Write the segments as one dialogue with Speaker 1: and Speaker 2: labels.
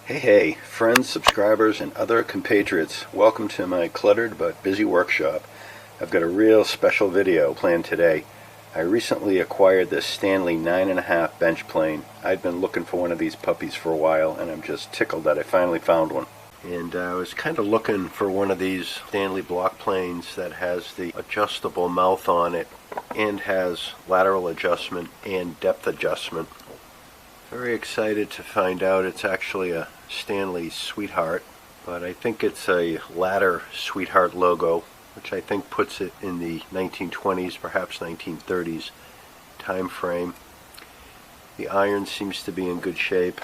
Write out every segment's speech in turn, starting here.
Speaker 1: Hey, friends, subscribers, and other compatriots. Welcome to my cluttered but busy workshop. I've got a real special video planned today. I recently acquired this Stanley 9.5 bench plane. I'd been looking for one of these puppies for a while, and I'm just tickled that I finally found one. And I was kind of looking for one of these Stanley block planes that has the adjustable mouth on it and has lateral adjustment and depth adjustment. Very excited to find out it's actually a Stanley Sweetheart, but I think it's a ladder Sweetheart logo, which I think puts it in the 1920s, perhaps 1930s time frame. The iron seems to be in good shape.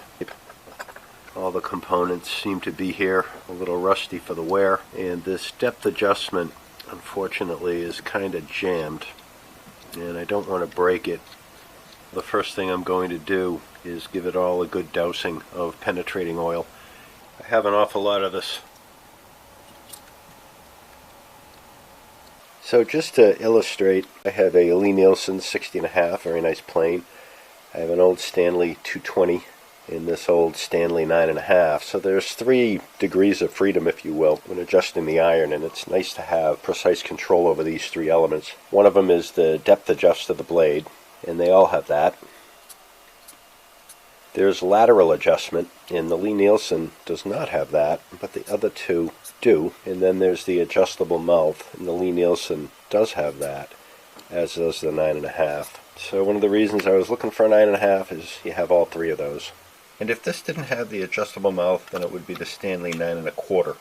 Speaker 1: All the components seem to be here, a little rusty for the wear, and this depth adjustment unfortunately is kind of jammed, and I don't want to break it. The first thing I'm going to do is give it all a good dousing of penetrating oil. I have an awful lot of this. So just to illustrate, I have a Lie-Nielsen 60.5, very nice plane. I have an old Stanley 220 and this old Stanley 9.5. So there's 3 degrees of freedom, if you will, when adjusting the iron, and it's nice to have precise control over these 3 elements. One of them is the depth adjust of the blade, and they all have that. There's lateral adjustment, and the Lie-Nielsen does not have that, but the other 2 do. And then there's the adjustable mouth, and the Lie-Nielsen does have that, as does the 9.5. So one of the reasons I was looking for a 9.5 is you have all 3 of those. And if this didn't have the adjustable mouth, then it would be the Stanley 9.25.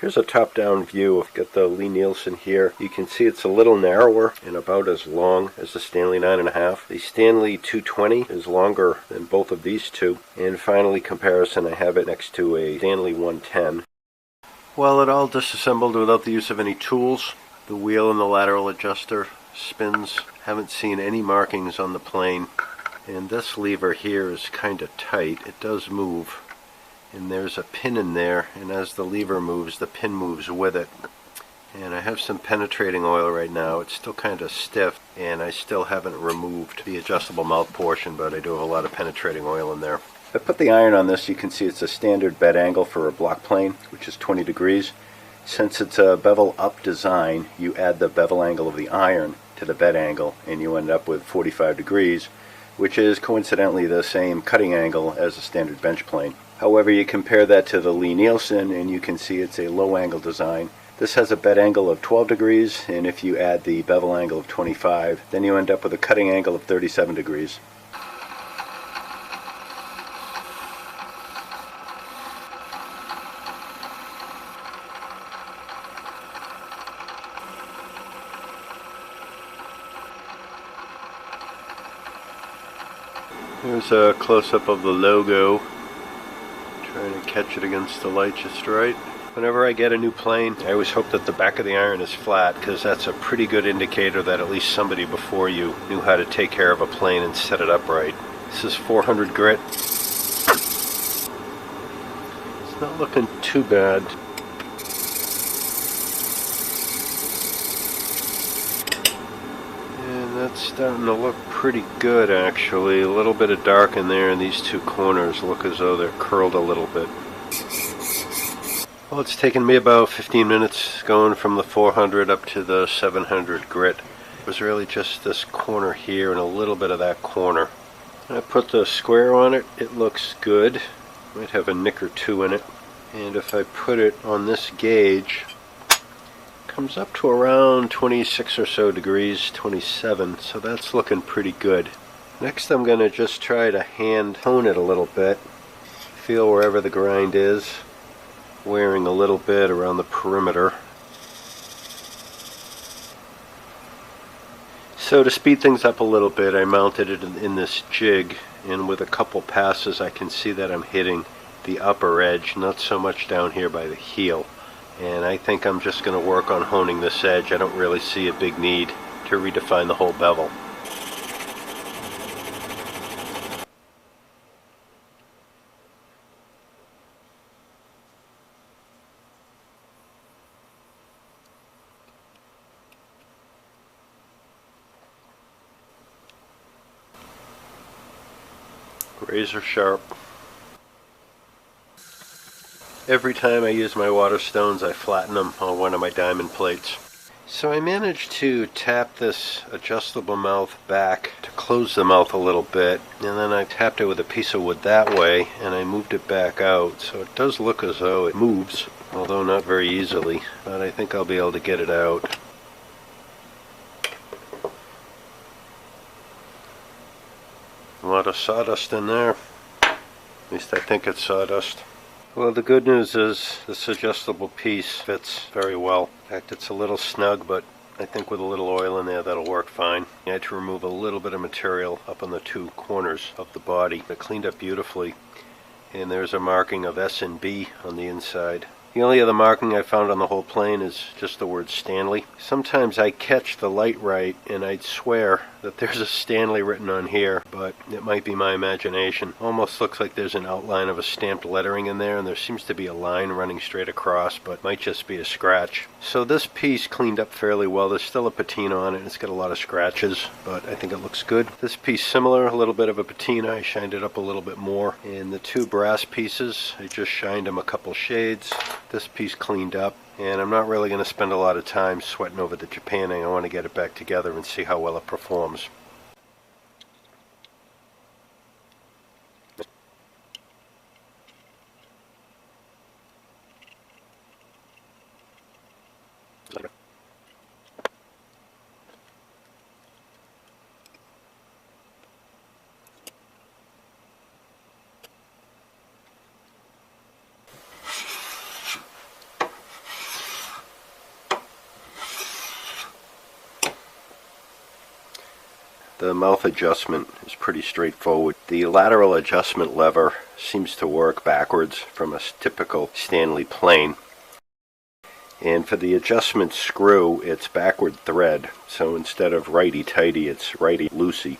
Speaker 1: Here's a top-down view. I've got the Lie-Nielsen here. You can see it's a little narrower and about as long as the Stanley 9.5. The Stanley 220 is longer than both of these two. And finally, comparison, I have it next to a Stanley 110. Well, it all disassembled without the use of any tools. The wheel and the lateral adjuster spins. Haven't seen any markings on the plane. And this lever here is kind of tight. It does move. And there's a pin in there, and as the lever moves, the pin moves with it. And I have some penetrating oil right now. It's still kind of stiff, and I still haven't removed the adjustable mouth portion, but I do have a lot of penetrating oil in there. If I put the iron on this, you can see it's a standard bed angle for a block plane, which is 20 degrees. Since it's a bevel up design, you add the bevel angle of the iron to the bed angle, and you end up with 45 degrees, which is coincidentally the same cutting angle as a standard bench plane. However, you compare that to the Lie-Nielsen and you can see it's a low angle design. This has a bed angle of 12 degrees, and if you add the bevel angle of 25, then you end up with a cutting angle of 37 degrees. Here's a close-up of the logo. Trying to catch it against the light just right. Whenever I get a new plane, I always hope that the back of the iron is flat, because that's a pretty good indicator that at least somebody before you knew how to take care of a plane and set it up right. This is 400 grit. It's not looking too bad. And that's starting to look pretty good, actually. A little bit of dark in there, and these 2 corners look as though they're curled a little bit. Well, it's taken me about 15 minutes going from the 400 up to the 700 grit. It was really just this corner here and a little bit of that corner. When I put the square on it, it looks good. Might have a nick or 2 in it. And if I put it on this gauge, comes up to around 26 or so degrees, 27, so that's looking pretty good. Next I'm going to just try to hand hone it a little bit, feel wherever the grind is, wearing a little bit around the perimeter. So to speed things up a little bit, I mounted it in this jig, and with a couple passes I can see that I'm hitting the upper edge, not so much down here by the heel. And I think I'm just going to work on honing this edge. I don't really see a big need to redefine the whole bevel. Razor sharp. Every time I use my water stones, I flatten them on one of my diamond plates. So I managed to tap this adjustable mouth back to close the mouth a little bit, and then I tapped it with a piece of wood that way, and I moved it back out. So it does look as though it moves, although not very easily, but I think I'll be able to get it out. A lot of sawdust in there. At least I think it's sawdust. Well, the good news is this adjustable piece fits very well. In fact, it's a little snug, but I think with a little oil in there, that'll work fine. I had to remove a little bit of material up on the two corners of the body. It cleaned up beautifully, and there's a marking of S and B on the inside. The only other marking I found on the whole plane is just the word Stanley. Sometimes I catch the light right, and I'd swear that there's a Stanley written on here, but it might be my imagination. Almost looks like there's an outline of a stamped lettering in there, and there seems to be a line running straight across, but might just be a scratch. So this piece cleaned up fairly well. There's still a patina on it, and it's got a lot of scratches, but I think it looks good. This piece similar, a little bit of a patina. I shined it up a little bit more. And the two brass pieces, I just shined them a couple shades. This piece cleaned up, and I'm not really going to spend a lot of time sweating over the Japanning. I want to get it back together and see how well it performs. The mouth adjustment is pretty straightforward. The lateral adjustment lever seems to work backwards from a typical Stanley plane. And for the adjustment screw, it's backward thread. So instead of righty-tighty, it's righty-loosey.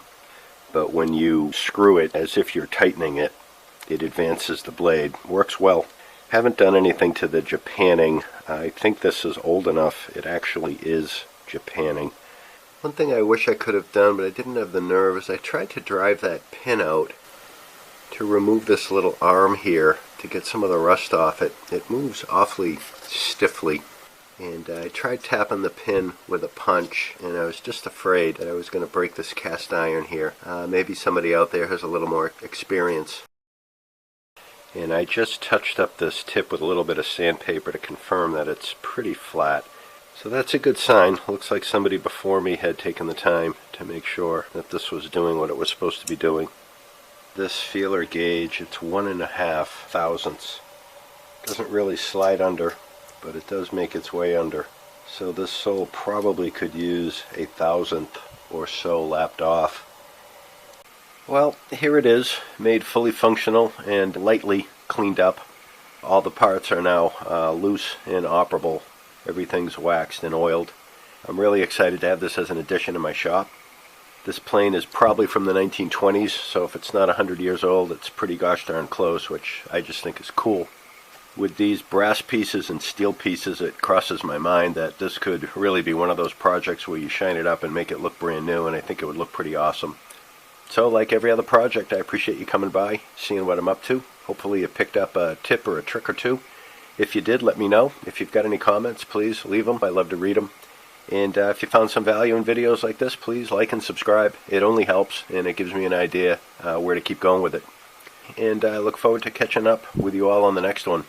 Speaker 1: But when you screw it as if you're tightening it, it advances the blade. Works well. Haven't done anything to the Japanning. I think this is old enough. It actually is Japanning. One thing I wish I could have done, but I didn't have the nerve, is I tried to drive that pin out to remove this little arm here to get some of the rust off it. It moves awfully stiffly, and I tried tapping the pin with a punch, and I was just afraid that I was going to break this cast iron here. Maybe somebody out there has a little more experience. And I just touched up this tip with a little bit of sandpaper to confirm that it's pretty flat. So that's a good sign. Looks like somebody before me had taken the time to make sure that this was doing what it was supposed to be doing. This feeler gauge, it's 1.5 thousandths. Doesn't really slide under, but it does make its way under. So this sole probably could use 1/1000th or so lapped off. Well, here it is, made fully functional and lightly cleaned up. All the parts are now loose and operable. Everything's waxed and oiled. I'm really excited to have this as an addition in my shop. This plane is probably from the 1920s, so if it's not 100 years old, it's pretty gosh darn close, which I just think is cool. With these brass pieces and steel pieces, it crosses my mind that this could really be one of those projects where you shine it up and make it look brand new, and I think it would look pretty awesome. So, like every other project, I appreciate you coming by, seeing what I'm up to. Hopefully you picked up a tip or a trick or two. If you did, let me know. If you've got any comments, please leave them. I love to read them. And if you found some value in videos like this, please like and subscribe. It only helps, and it gives me an idea where to keep going with it. And I look forward to catching up with you all on the next one.